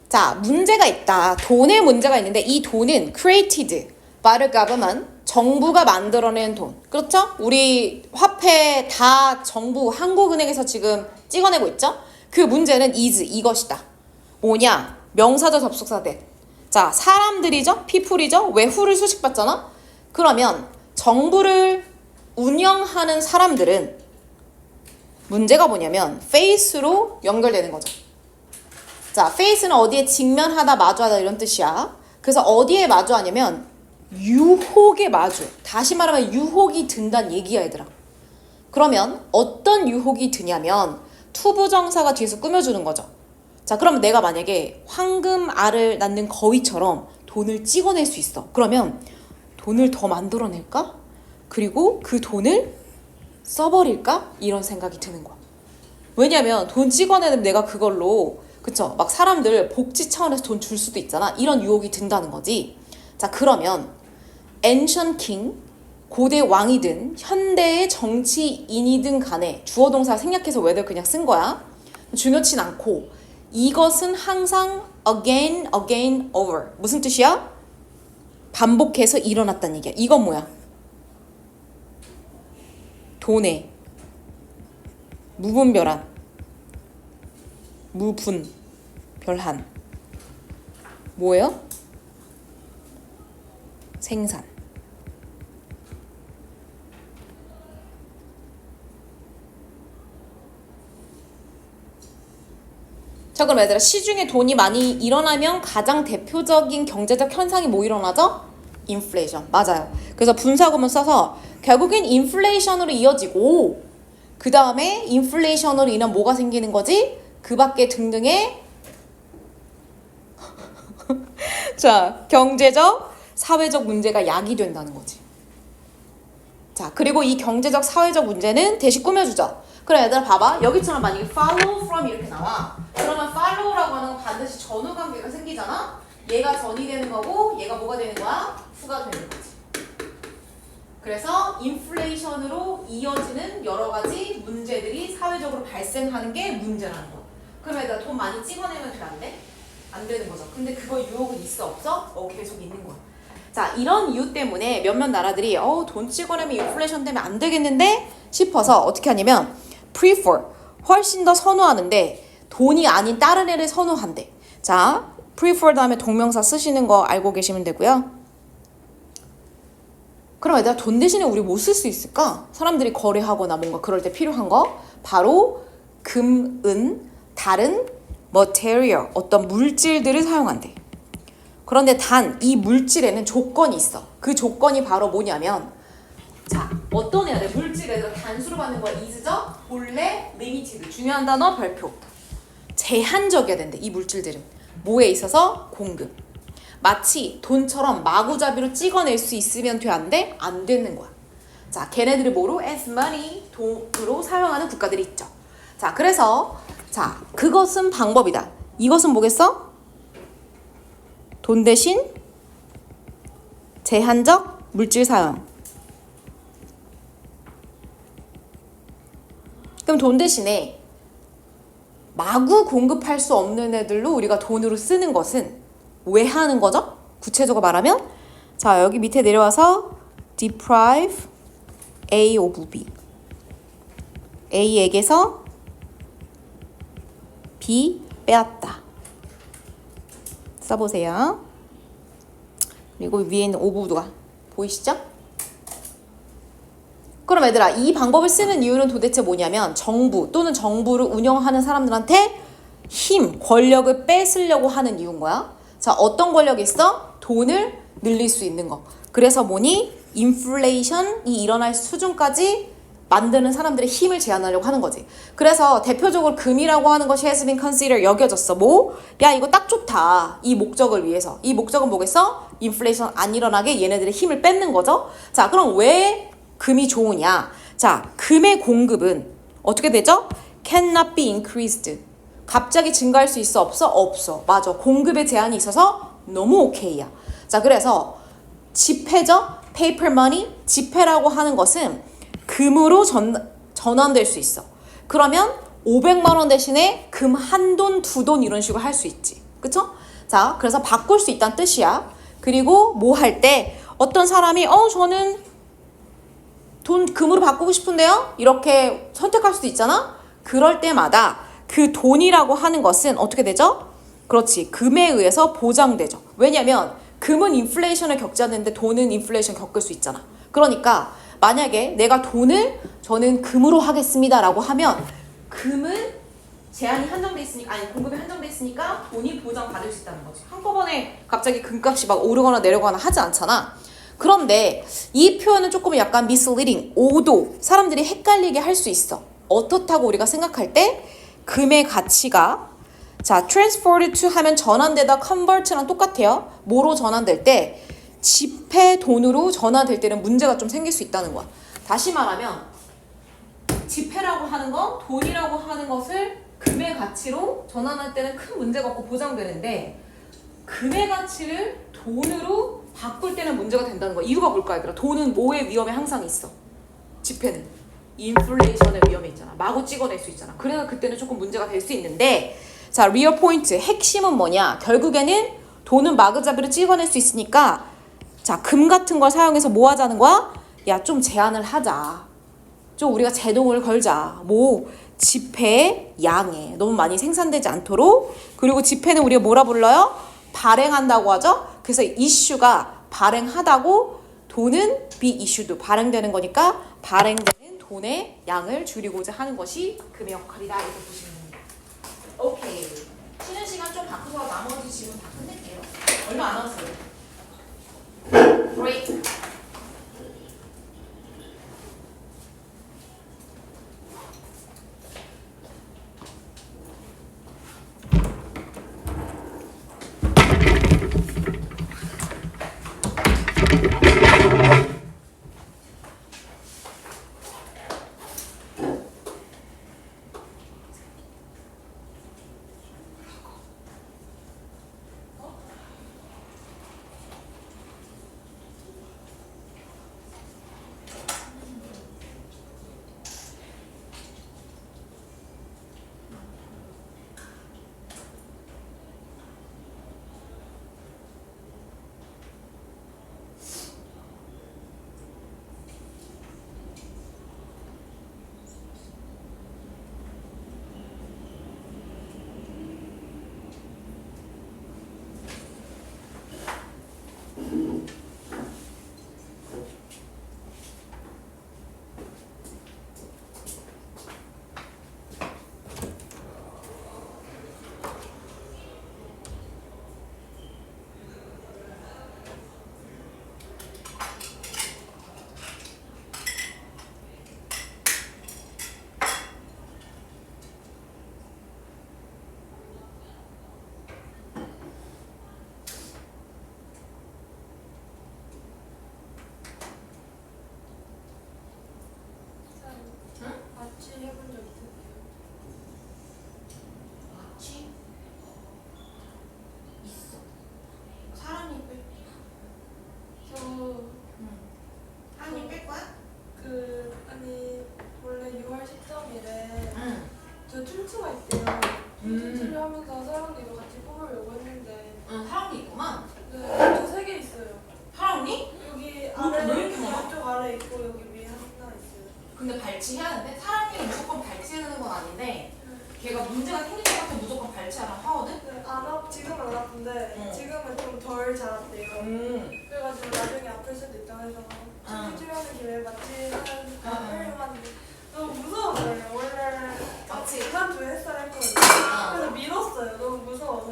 자, 문제가 있다. 돈에 문제가 있는데 이 돈은 created by the government, 정부가 만들어낸 돈. 그렇죠? 우리 화폐 다 정부 한국은행에서 지금 찍어내고 있죠? 그 문제는 is, 이것이다. 뭐냐? 명사절 접속사 대. 자, 사람들이죠? people이죠? 왜 who를 수식받잖아? 그러면 정부를 운영하는 사람들은 문제가 뭐냐면 face로 연결되는 거죠. 자, face는 어디에 직면하다, 마주하다 이런 뜻이야. 그래서 어디에 마주하냐면 유혹에 마주. 다시 말하면 유혹이 든다는 얘기야, 얘들아. 그러면 어떤 유혹이 드냐면 투부정사가 뒤에서 꾸며주는 거죠. 자, 그러면 내가 만약에 황금 알을 낳는 거위처럼 돈을 찍어낼 수 있어. 그러면 돈을 더 만들어낼까? 그리고 그 돈을 써버릴까? 이런 생각이 드는 거야. 왜냐면 돈 찍어내면 내가 그걸로, 그쵸? 막 사람들 복지 차원에서 돈 줄 수도 있잖아. 이런 유혹이 든다는 거지. 자, 그러면 ancient king, 고대 왕이든 현대의 정치인이든 간에 주어 동사 생략해서 whether 그냥 쓴 거야. 중요치 않고 이것은 항상 again, again, over. 무슨 뜻이야? 반복해서 일어났다는 얘기야. 이건 뭐야? 돈의 무분별한, 무분별한 뭐예요? 생산. 자, 그럼 얘들아, 시중에 돈이 많이 일어나면 가장 대표적인 경제적 현상이 뭐 일어나죠? 인플레이션. 맞아요. 그래서 분사구문 써서 결국엔 인플레이션으로 이어지고 그 다음에 인플레이션으로 인한 뭐가 생기는 거지? 그 밖에 등등의 자, 경제적, 사회적 문제가 야기된다는 거지. 자, 그리고 이 경제적, 사회적 문제는 대신 꾸며주죠. 그래, 얘들아 봐봐. 여기처럼 만약에 follow from 이렇게 나와. 그러면 follow라고 하는 건 반드시 전후 관계가 생기잖아. 얘가 전이 되는 거고 얘가 뭐가 되는 거야? 후가 되는 거지. 그래서 인플레이션으로 이어지는 여러 가지 문제들이 사회적으로 발생하는 게 문제라는 거야. 그럼 얘들아 돈 많이 찍어내면 돼, 안 돼? 안 되는 거죠. 근데 그거 유혹은 있어, 없어? 계속 있는 거야. 자, 이런 이유 때문에 몇몇 나라들이 돈 찍어내면 인플레이션 때문에 안 되겠는데 싶어서 어떻게 하냐면 prefer, 훨씬 더 선호하는데 돈이 아닌 다른 애를 선호한대. 자, prefer 다음에 동명사 쓰시는 거 알고 계시면 되고요. 그럼 얘들아 돈 대신에 우리 뭐 쓸 수 있을까? 사람들이 거래하거나 뭔가 그럴 때 필요한 거 바로 금, 은, 다른 material, 어떤 물질들을 사용한대. 그런데 단 이 물질에는 조건이 있어. 그 조건이 바로 뭐냐면 자, 어떤 애들 물질에서 단수로 받는 거 is죠? 본래 limited, 중요한 단어 별표. 제한적이어야 된대. 이 물질들은 뭐에 있어서? 공급. 마치 돈처럼 마구잡이로 찍어낼 수 있으면 돼, 안 돼? 안 되는 거야. 자, 걔네들이 뭐로? as money, 돈으로 사용하는 국가들이 있죠. 자, 그래서 자, 그것은 방법이다. 이것은 뭐겠어? 돈 대신 제한적 물질 사용. 그럼 돈 대신에 마구 공급할 수 없는 애들로 우리가 돈으로 쓰는 것은 왜 하는 거죠? 구체적으로 말하면 자, 여기 밑에 내려와서 deprive A of B. A에게서 B 빼앗다. 써보세요. 그리고 위에 있는 오브가 보이시죠? 그럼 얘들아 이 방법을 쓰는 이유는 도대체 뭐냐면 정부 또는 정부를 운영하는 사람들한테 힘, 권력을 뺏으려고 하는 이유인 거야. 자, 어떤 권력이 있어? 돈을 늘릴 수 있는 거. 그래서 뭐니? 인플레이션이 일어날 수준까지 만드는 사람들의 힘을 제한하려고 하는 거지. 그래서 대표적으로 금이라고 하는 것이 has been considered, 여겨졌어. 뭐? 야, 이거 딱 좋다. 이 목적을 위해서. 이 목적은 뭐겠어? 인플레이션 안 일어나게 얘네들의 힘을 뺏는 거죠. 자, 그럼 왜 금이 좋으냐? 자, 금의 공급은 어떻게 되죠? cannot be increased. 갑자기 증가할 수 있어? 없어? 없어. 맞아. 공급에 제한이 있어서 너무 오케이야. 자, 그래서 지폐죠? paper money. 지폐라고 하는 것은 금으로 전환될 수 있어. 그러면 500만 원 대신에 금 한 돈, 두 돈 이런 식으로 할 수 있지. 그쵸? 자, 그래서 바꿀 수 있다는 뜻이야. 그리고 뭐 할 때 어떤 사람이 저는 돈 금으로 바꾸고 싶은데요? 이렇게 선택할 수도 있잖아? 그럴 때마다 그 돈이라고 하는 것은 어떻게 되죠? 그렇지. 금에 의해서 보장되죠. 왜냐면 금은 인플레이션을 겪지 않는데 돈은 인플레이션 겪을 수 있잖아. 그러니까 만약에 내가 돈을 저는 금으로 하겠습니다 라고 하면 금은 제한이 한정돼 있으니까 아니 공급이 한정돼 있으니까 돈이 보장받을 수 있다는 거지. 한꺼번에 갑자기 금값이 막 오르거나 내려가거나 하지 않잖아. 그런데 이 표현은 조금 약간 misleading, 오도 사람들이 헷갈리게 할 수 있어. 어떻다고 우리가 생각할 때 금의 가치가 자 transferred to 하면 전환되다 convert랑 똑같아요. 뭐로 전환될 때 지폐 돈으로 전환될 때는 문제가 좀 생길 수 있다는 거야. 다시 말하면 지폐라고 하는 건 돈이라고 하는 것을 금의 가치로 전환할 때는 큰 문제가 없고 보장되는데 금의 가치를 돈으로 바꿀 때는 문제가 된다는 거야. 이유가 뭘까 얘들아? 돈은 뭐의 위험에 항상 있어? 지폐는 인플레이션의 위험이 있잖아. 마구 찍어낼 수 있잖아. 그래서 그때는 조금 문제가 될 수 있는데 자 리얼 포인트 핵심은 뭐냐? 결국에는 돈은 마구잡이로 찍어낼 수 있으니까 자 금 같은 걸 사용해서 뭐 하자는 거야? 야 좀 제한을 하자. 좀 우리가 제동을 걸자. 뭐 지폐의 양에 너무 많이 생산되지 않도록. 그리고 지폐는 우리가 뭐라 불러요? 발행한다고 하죠. 그래서 이슈가 발행하다고 돈은 be issued 발행되는 거니까 발행되는 돈의 양을 줄이고자 하는 것이 금의 역할이다. 이렇게 보시면 됩니다. 오케이. 쉬는 시간 좀 바꾸고 나머지 질문 다 끝낼게요. 얼마 안 남았어요. 브레이크. 해본 적 있으세요? 마취? 있어. 사람이 뺄 저 사람이 뺄 거야? 아니 원래 6월 13일에 응. 저 춤추가 있대요. 춤추를 하면서 사랑니도 같이 뽑으려고 했는데 응, 사람이 있구만. 네, 저 3개 있어요. 사람이? 여기 왜 아래 이렇게 많아? 왼쪽 아래 있고 여기 위에 하나 있어요. 근데 발치해야 하는데 사람이 무조건 발치해야 되는 건 아닌데 걔가 문제가 생길 것 같아 무조건 발치하라고 하거든? 지금은 안 아픈데 응. 지금은 좀 덜 자랐대요. 그래가지고 나중에 아플 수도 있다 해서 춤 치려는 김에 마취하니까 하려고 하는데 너무 무서운 거예요. 원래 마취? 지난 주에 햇살 했거든요. 그래서 밀었어요. 너무 무서워서.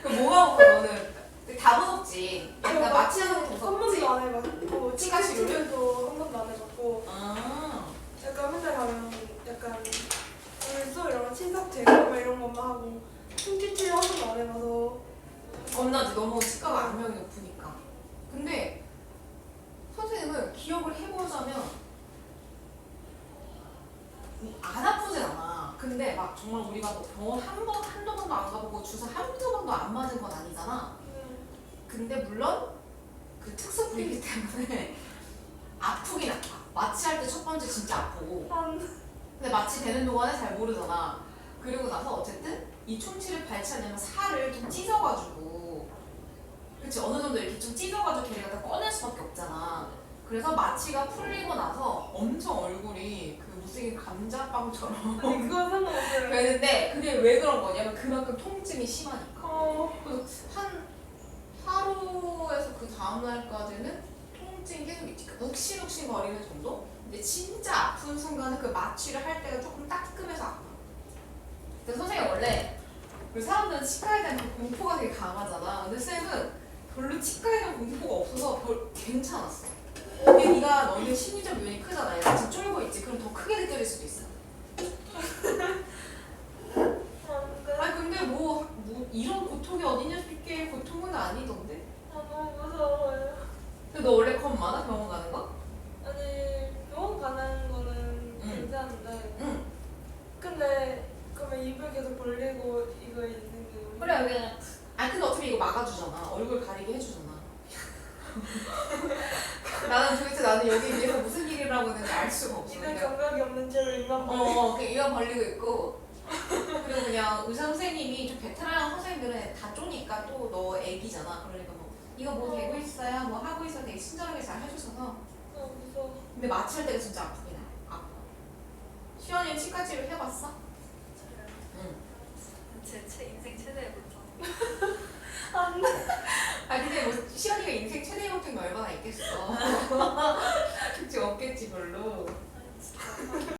그 뭐가 웃겨 너는 다 무섭지? 약간 마취하는 것도 한 무섭지? 번도 안 해봤고 치과 치료를? 치료도 한 번도 안 해봤고 아 약간 맨날 가면 약간 물소 이런 거 친삭 제거 이런 것만 하고 춤치 치료 한 번도 안 해봐서 겁나지 너무 치과가 악명이 높으니까. 근데 선생님은 기억을 해보자면 안 아프진 않아. 근데 막 정말 우리가 뭐 병원 한두 번도 안 가보고 주사 한두 번도 안 맞은 건 아니잖아. 근데 물론 그 특수 부위이기 때문에 아프긴 아파. 마취할 때 첫 번째 진짜 아프고 한 근데 마취 되는 동안에 잘 모르잖아. 그리고 나서 어쨌든 이 충치를 발치하려면 살을 좀 찢어가지고, 그치, 어느 정도 이렇게 좀 찢어가지고 걔를 갖다 꺼낼 수밖에 없잖아. 그래서 마취가 풀리고 나서 엄청 얼굴이 그 못생긴 감자빵처럼 아니 그건 상관없어요. 되는데, 그게 왜 그런 거냐면 그만큼 통증이 심하니까. 그래서 한 하루에서 그 다음날까지는 통증이 계속 있지. 욱신욱신 거리는 정도? 근데 진짜 아픈 순간은 그 마취를 할 때가 조금 따끔해서 아파. 근데 선생님 원래 그 사람들은 치과에 대한 그 공포가 되게 강하잖아. 근데 쌤은 별로 치과에 대한 공포가 없어서 괜찮았어. 근데 네가 너는 심리적 요인이 크잖아. 얘가 지금 쫄고 있지. 그럼 더 크게 느껴질 수도 있어. 아니 근데 뭐 이런 고통이 어디냐 싶게 고통은 아니던데. 너무 무서워요. 근데 너 원래 겁 많아? 병원 가는 거? 아니 병원 가는 거는 괜찮은데. 근데 그러면 입을 계속 벌리고 이거 있는 게 너무 그래 그냥. 아 근데 어차피 이거 막아주잖아. 얼굴 가리게 해주잖아. 나는 여기 위에서 무슨 일을 하고 있는지 알 수가 없어. 입에 그냥. 감각이 없는 채로 입만 벌리고. 그냥 이가 벌리고 있고. 그리고 그냥 의사 선생님이 좀 베테랑 선생님들은 다 쪼니까 또 너 애기잖아. 그러니까 뭐 이거 뭐 되고 있어요? 뭐 하고 있어요? 되게 친절하게 잘 해주셔서. 무서워. 근데 마취할 때가 진짜 아프긴 해. 아파. 시연이 치과 치료 해봤어?